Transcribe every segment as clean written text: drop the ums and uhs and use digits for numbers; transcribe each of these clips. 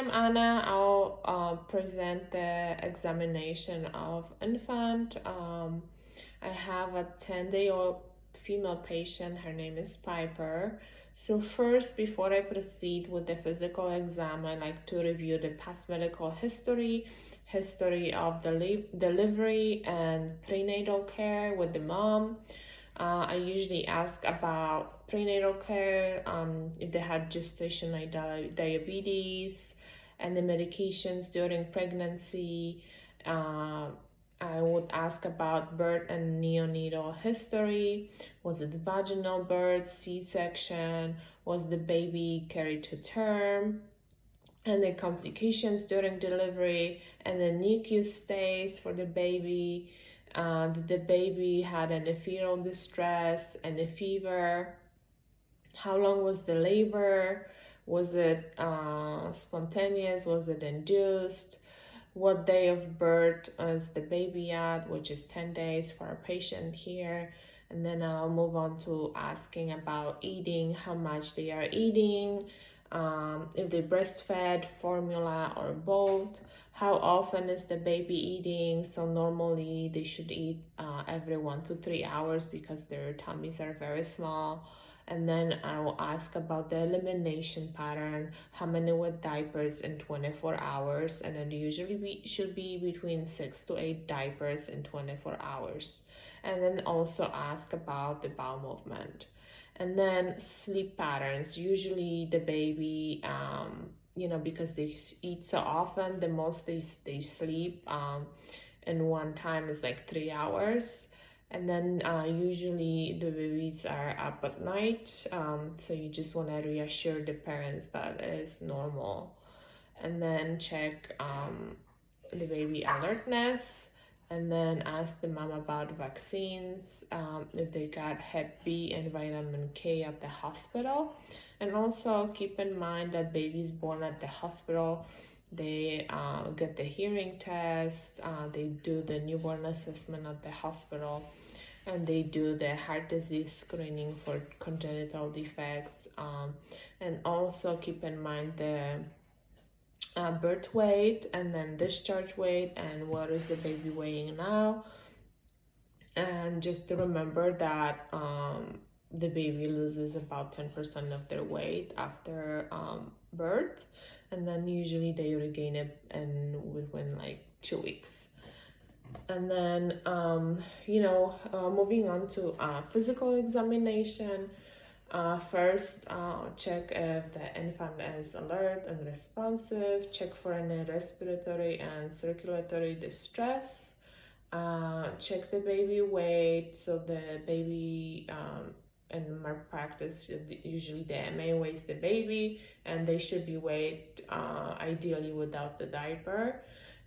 I'm Anna. I'll present the examination of infant. I have a 10-day-old female patient. Her name is Piper. So first, before I proceed with the physical exam, I like to review the past medical history of the delivery and prenatal care with the mom. I usually ask about prenatal care, if they had gestational diabetes, and the medications during pregnancy. I would ask about birth and neonatal history. Was it vaginal birth, C-section? Was the baby carried to term? And the complications during delivery, and the NICU stays for the baby. The baby had an fetal distress and a fever. How long was the labor? Was it spontaneous? Was it induced? What day of birth is the baby at, which is 10 days for our patient here. And then I'll move on to asking about eating, how much they are eating, if they breastfed, formula, or both. How often is the baby eating? So normally they should eat every 1 to 3 hours because their tummies are very small. And then I will ask about the elimination pattern, how many with diapers in 24 hours, and then usually should be between 6 to 8 diapers in 24 hours. And then also ask about the bowel movement. And then sleep patterns. Usually the baby, because they eat so often, the most they sleep in one time is like 3 hours. And then usually the babies are up at night, so you just want to reassure the parents that it is normal. And then check the baby alertness, and then ask the mom about vaccines, if they got Hep B and vitamin K at the hospital. And also keep in mind that babies born at the hospital, they get the hearing test, they do the newborn assessment at the hospital, and they do the heart disease screening for congenital defects. And also keep in mind the birth weight, and then discharge weight, and what is the baby weighing now. And just to remember that the baby loses about 10% of their weight after birth, and then usually they regain it within like 2 weeks. And then moving on to physical examination. First, check if the infant is alert and responsive. Check for any respiratory and circulatory distress. Check the baby weight. So the baby, in my practice, usually the MA weighs the baby, and they should be weighed ideally without the diaper.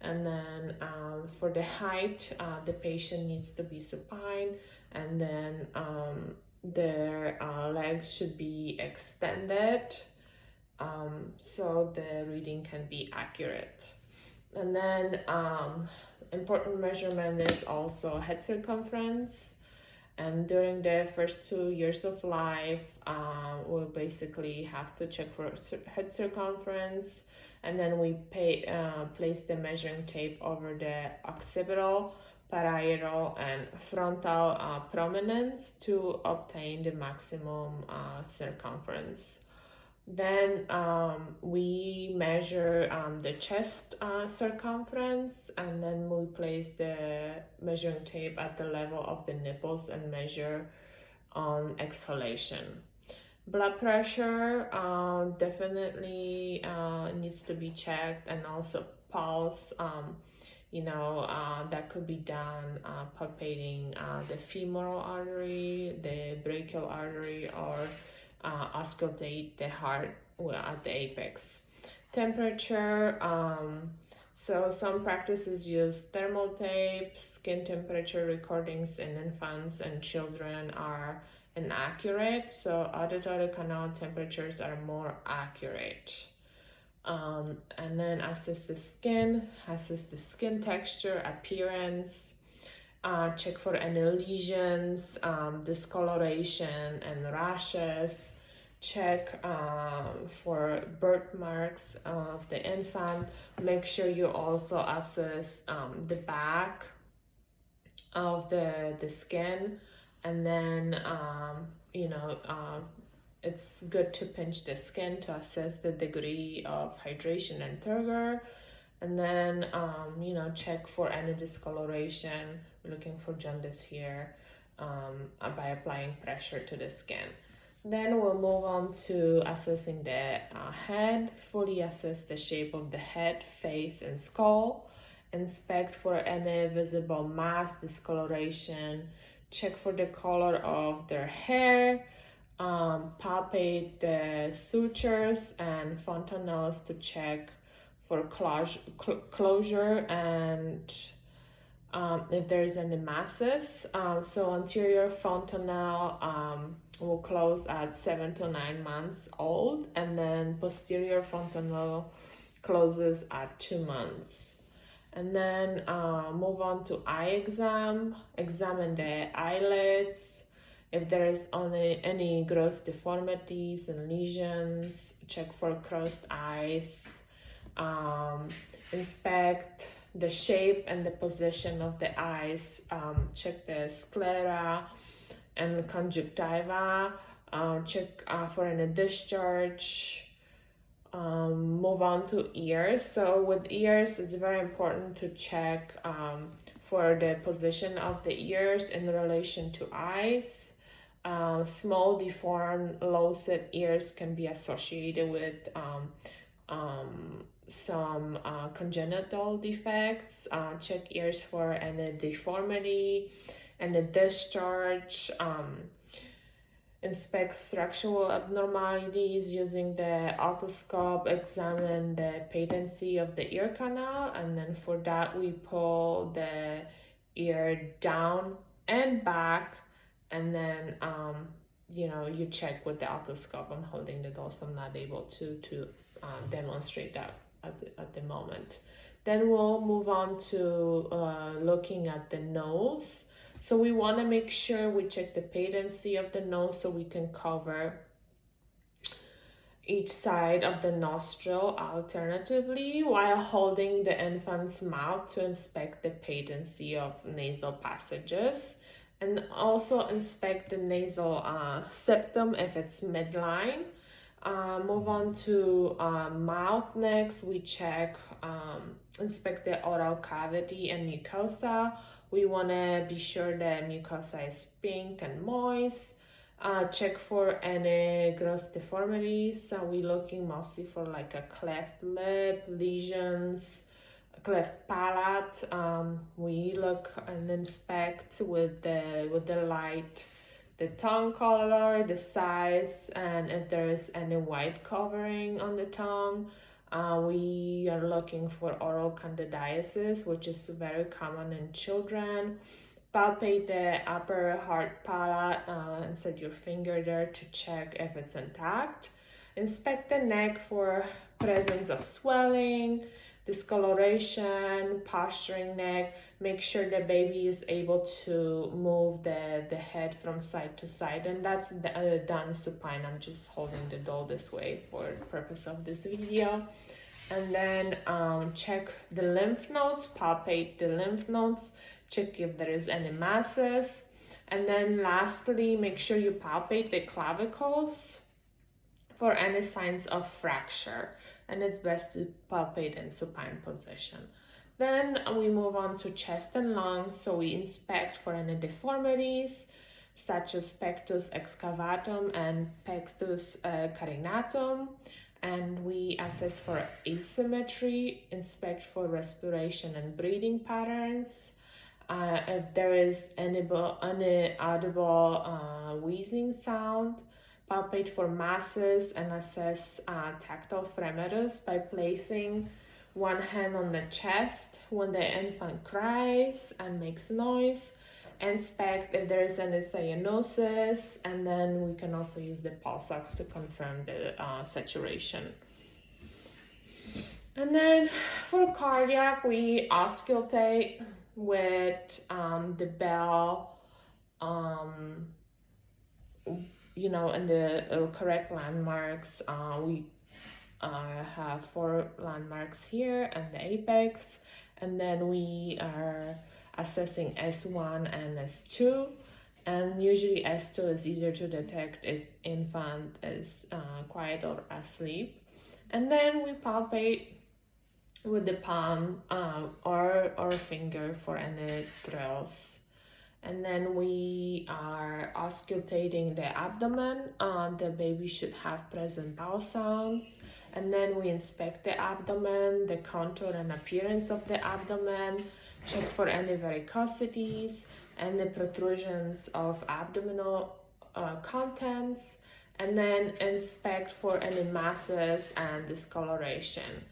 And then for the height, the patient needs to be supine, and then their legs should be extended, so the reading can be accurate. And then important measurement is also head circumference. And during the first 2 years of life, we'll basically have to check for head circumference, and then we place the measuring tape over the occipital, parietal, and frontal prominence to obtain the maximum circumference. Then we measure the chest circumference, and then we place the measuring tape at the level of the nipples and measure on exhalation. Blood pressure definitely needs to be checked, and also pulse. That could be done palpating the femoral artery, the brachial artery, or auscultate the heart at the apex. Temperature. So some practices use thermal tape. Skin temperature recordings in infants and children are inaccurate, so auditory canal temperatures are more accurate. And then assess the skin texture, appearance, check for any lesions, discoloration, and rashes. check for birthmarks of the infant. Make sure you also assess the back of the skin, and then it's good to pinch the skin to assess the degree of hydration and turgor. And then check for any discoloration. We're looking for jaundice here by applying pressure to the skin. Then we'll move on to assessing the head. Fully assess the shape of the head, face, and skull. Inspect for any visible mass, discoloration. Check for the color of their hair. Palpate the sutures and fontanelles to check for closure and if there's any masses. So anterior fontanelle will close at 7 to 9 months old, and then posterior fontanelle closes at 2 months. And then move on to eye exam. Examine the eyelids. If there is any gross deformities and lesions, check for crossed eyes. Inspect the shape and the position of the eyes. Check the sclera and conjunctiva. Check for any discharge. Move on to ears. So with ears, it's very important to check for the position of the ears in relation to eyes. Small, deformed, low-set ears can be associated with some congenital defects. Check ears for any deformity and the discharge. Inspect structural abnormalities using the otoscope. Examine the patency of the ear canal, and then for that we pull the ear down and back, and then you check with the otoscope. I'm holding the doll, so I'm not able to demonstrate that at the moment. Then we'll move on to looking at the nose. So we want to make sure we check the patency of the nose so we can cover each side of the nostril alternatively while holding the infant's mouth to inspect the patency of nasal passages, and also inspect the nasal septum if it's midline. Move on to mouth next. We check, inspect the oral cavity and mucosa. We want to be sure the mucosa is pink and moist. Check for any gross deformities. So we're looking mostly for like a cleft lip, lesions, cleft palate. We look and inspect with the light the tongue color, the size, and if there is any white covering on the tongue. We are looking for oral candidiasis, which is very common in children. Palpate the upper hard palate, insert your finger there to check if it's intact. Inspect the neck for presence of swelling, discoloration, posturing neck. Make sure the baby is able to move the head from side to side, and that's done supine. I'm just holding the doll this way for the purpose of this video. And then check the lymph nodes, palpate the lymph nodes, check if there is any masses. And then lastly, make sure you palpate the clavicles for any signs of fracture, and it's best to palpate in supine position. Then we move on to chest and lungs. So we inspect for any deformities such as pectus excavatum and pectus carinatum, and we assess for asymmetry, inspect for respiration and breathing patterns. If there is any audible wheezing sound, palpate for masses and assess tactile fremetus by placing one hand on the chest when the infant cries and makes noise. Inspect if there is any cyanosis, and then we can also use the pulse ox to confirm the saturation. And then for cardiac, we auscultate with the bell in the correct landmarks. We have 4 landmarks here and the apex, and then we are assessing S1 and S2. And usually S2 is easier to detect if infant is quiet or asleep. And then we palpate with the palm or finger for any thrills. And then we are auscultating the abdomen. The baby should have present bowel sounds. And then we inspect the abdomen, the contour and appearance of the abdomen, check for any varicosities and the protrusions of abdominal contents, and then inspect for any masses and discoloration.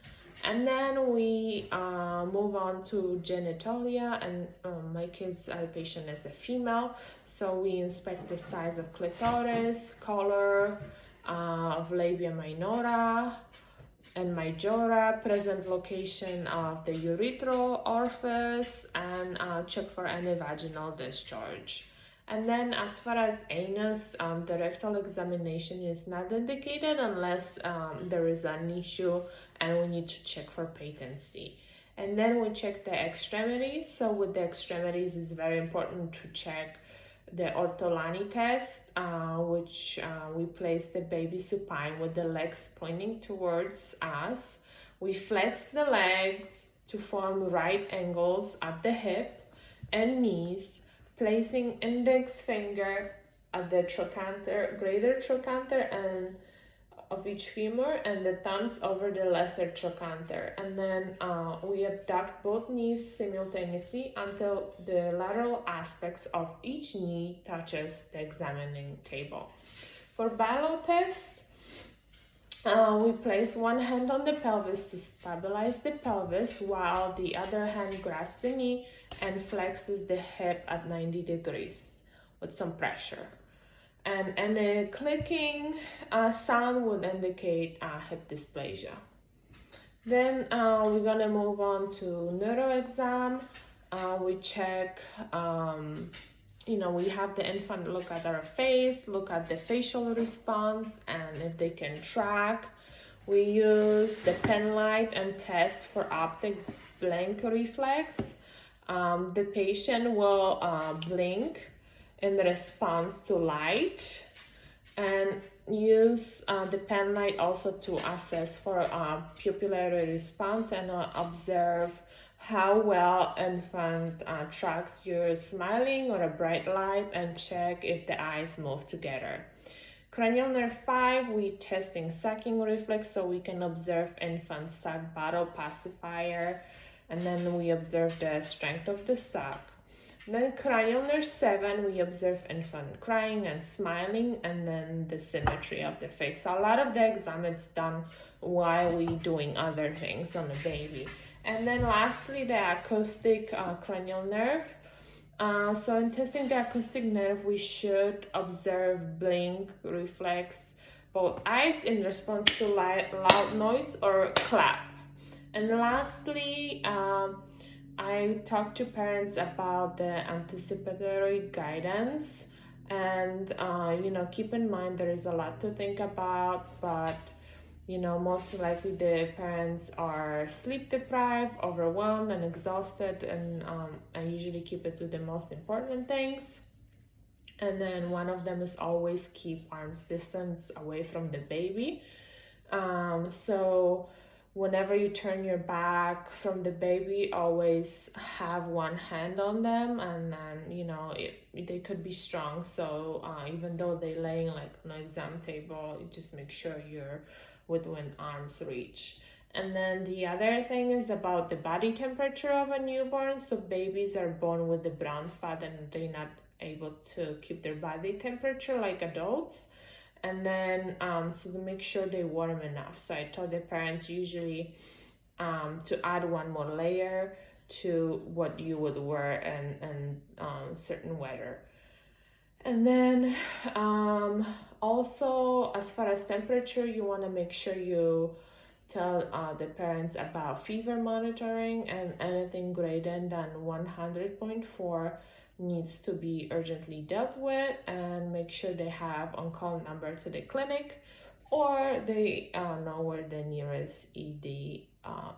And then we move on to genitalia, and my patient is a female, so we inspect the size of clitoris, color of labia minora and majora, present location of the urethral orifice, and check for any vaginal discharge. And then as far as anus, the rectal examination is not indicated unless there is an issue and we need to check for patency. And then we check the extremities. So with the extremities, it's very important to check the ortolani test, which we place the baby supine with the legs pointing towards us. We flex the legs to form right angles at the hip and knees, placing index finger at the trochanter, greater trochanter and of each femur, and the thumbs over the lesser trochanter. And then we abduct both knees simultaneously until the lateral aspects of each knee touches the examining table. For Barlow test, we place one hand on the pelvis to stabilize the pelvis while the other hand grasps the knee and flexes the hip at 90 degrees with some pressure. And a clicking sound would indicate hip dysplasia. Then we're gonna move on to neuro exam. We check, we have the infant look at our face, look at the facial response, and if they can track. We use the pen light and test for optic blink reflex. The patient will blink in response to light, and use the pen light also to assess for pupillary response and observe how well infant tracks your smiling or a bright light, and check if the eyes move together. Cranial nerve 5, we testing sucking reflex so we can observe infant suck bottle pacifier, and then we observe the strength of the suck. Then cranial nerve 7, we observe infant crying and smiling, and then the symmetry of the face. So a lot of the exam is done while we doing other things on the baby. And then lastly, the acoustic cranial nerve. So in testing the acoustic nerve, we should observe blink, reflex, both eyes in response to loud noise or clap. And lastly, I talk to parents about the anticipatory guidance, and keep in mind there is a lot to think about, but most likely the parents are sleep deprived, overwhelmed, and exhausted, and I usually keep it to the most important things. And then one of them is always keep arm's distance away from the baby. So whenever you turn your back from the baby, always have one hand on them, and then they could be strong, so even though they laying like on an exam table, you just make sure you're within arm's reach. And then the other thing is about the body temperature of a newborn. So babies are born with the brown fat and they're not able to keep their body temperature like adults. And then so to make sure they're warm enough, so I told the parents usually to add one more layer to what you would wear in certain weather. And then also as far as temperature, you want to make sure you tell the parents about fever monitoring, and anything greater than 100.4 needs to be urgently dealt with, and make sure they have on-call number to the clinic, or they know where the nearest ED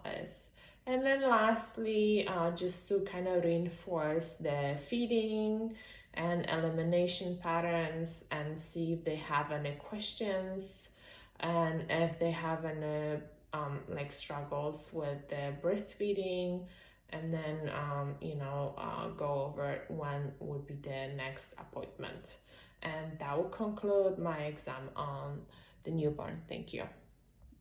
is. And then lastly, just to kind of reinforce the feeding and elimination patterns and see if they have any questions, and if they have any like struggles with the breastfeeding, and then go over when would be the next appointment. And that will conclude my exam on the newborn. Thank you.